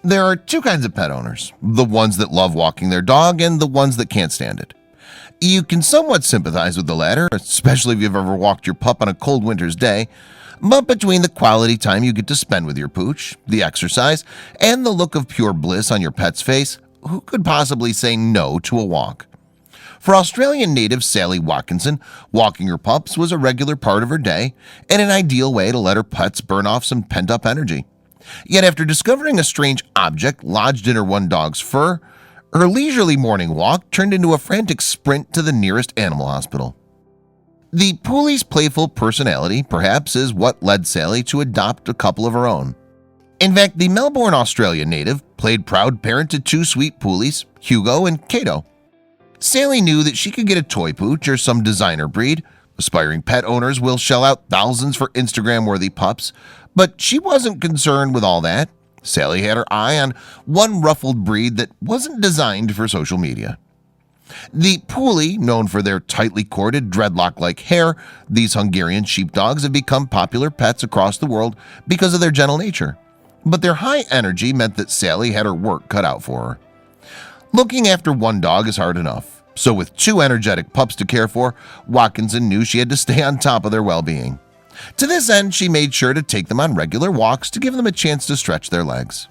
There are two kinds of pet owners, the ones that love walking their dog and the ones that can't stand it. You can somewhat sympathize with the latter, especially if you've ever walked your pup on a cold winter's day, but between the quality time you get to spend with your pooch, the exercise, and the look of pure bliss on your pet's face, who could possibly say no to a walk? For Australian native Sally Watkinson, walking her pups was a regular part of her day and an ideal way to let her pets burn off some pent-up energy. Yet after discovering a strange object lodged in her one dog's fur, her leisurely morning walk turned into a frantic sprint to the nearest animal hospital. The Poolie's playful personality, perhaps, is what led Sally to adopt a couple of her own. In fact, the Melbourne, Australia native played proud parent to two sweet Poolies, Hugo and Kato. Sally knew that she could get a toy pooch or some designer breed. Aspiring pet owners will shell out thousands for Instagram-worthy pups, but she wasn't concerned with all that. Sally had her eye on one ruffled breed that wasn't designed for social media. The Poolie, known for their tightly corded, dreadlock-like hair, these Hungarian sheepdogs have become popular pets across the world because of their gentle nature. But their high energy meant that Sally had her work cut out for her. Looking after one dog is hard enough, so with two energetic pups to care for, Watkinson knew she had to stay on top of their well-being. To this end, she made sure to take them on regular walks to give them a chance to stretch their legs.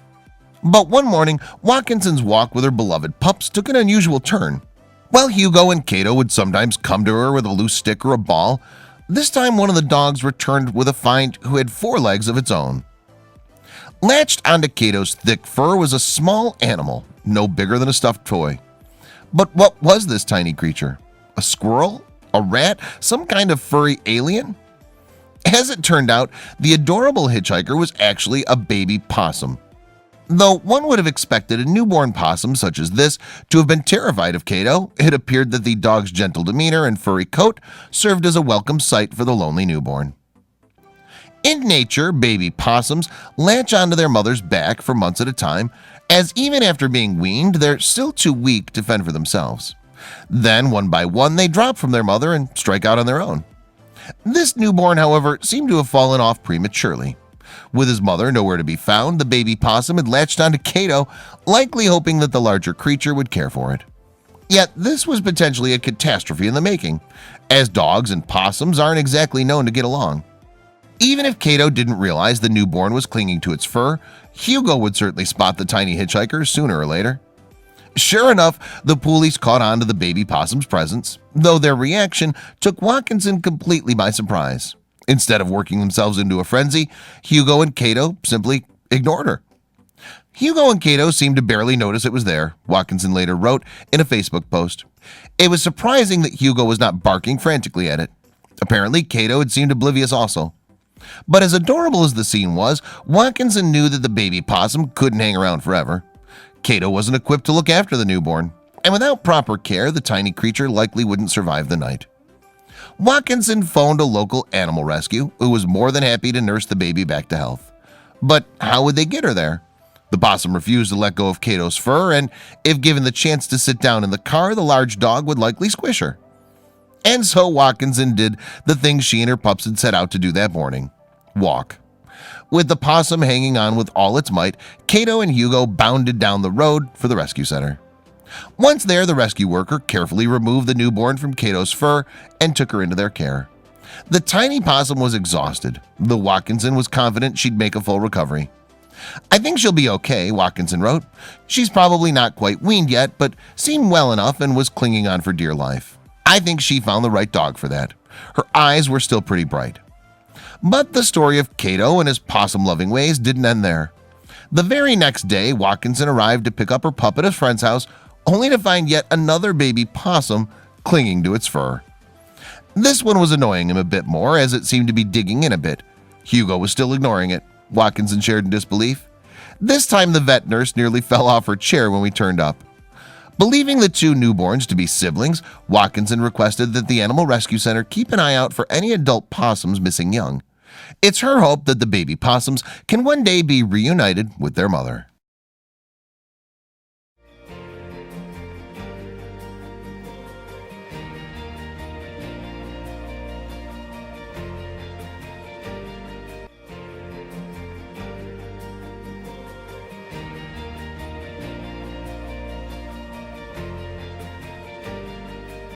But one morning, Watkinson's walk with her beloved pups took an unusual turn. While Hugo and Kato would sometimes come to her with a loose stick or a ball, this time one of the dogs returned with a find who had four legs of its own. Latched onto Kato's thick fur was a small animal, no bigger than a stuffed toy. But what was this tiny creature? A squirrel? A rat? Some kind of furry alien? As it turned out, the adorable hitchhiker was actually a baby possum. Though one would have expected a newborn possum such as this to have been terrified of Kato, it appeared that the dog's gentle demeanor and furry coat served as a welcome sight for the lonely newborn. In nature, baby possums latch onto their mother's back for months at a time, as even after being weaned, they're still too weak to fend for themselves. Then, one by one, they drop from their mother and strike out on their own. This newborn, however, seemed to have fallen off prematurely. With his mother nowhere to be found, the baby possum had latched onto Kato, likely hoping that the larger creature would care for it. Yet this was potentially a catastrophe in the making, as dogs and possums aren't exactly known to get along. Even if Kato didn't realize the newborn was clinging to its fur, Hugo would certainly spot the tiny hitchhiker sooner or later. Sure enough, the Poolies caught on to the baby possum's presence, though their reaction took Watkinson completely by surprise. Instead of working themselves into a frenzy, Hugo and Kato simply ignored her. Hugo and Kato seemed to barely notice it was there, Watkinson later wrote in a Facebook post. It was surprising that Hugo was not barking frantically at it. Apparently, Kato had seemed oblivious also. But as adorable as the scene was, Watkinson knew that the baby possum couldn't hang around forever. Kato wasn't equipped to look after the newborn, and without proper care, the tiny creature likely wouldn't survive the night. Watkinson phoned a local animal rescue, who was more than happy to nurse the baby back to health. But how would they get her there? The possum refused to let go of Kato's fur, and if given the chance to sit down in the car, the large dog would likely squish her. And so Watkinson did the thing she and her pups had set out to do that morning: walk. With the possum hanging on with all its might, Kato and Hugo bounded down the road for the rescue center. Once there, the rescue worker carefully removed the newborn from Kato's fur and took her into their care. The tiny possum was exhausted, though Watkinson was confident she'd make a full recovery. "I think she'll be okay," Watkinson wrote. "She's probably not quite weaned yet, but seemed well enough and was clinging on for dear life. I think she found the right dog for that." Her eyes were still pretty bright. But the story of Kato and his possum-loving ways didn't end there. The very next day, Watkinson arrived to pick up her pup at a friend's house, only to find yet another baby possum clinging to its fur. This one was annoying him a bit more, as it seemed to be digging in a bit. Hugo was still ignoring it, Watkinson shared in disbelief. This time the vet nurse nearly fell off her chair when we turned up. Believing the two newborns to be siblings, Watkinson requested that the Animal Rescue Center keep an eye out for any adult possums missing young. It's her hope that the baby possums can one day be reunited with their mother.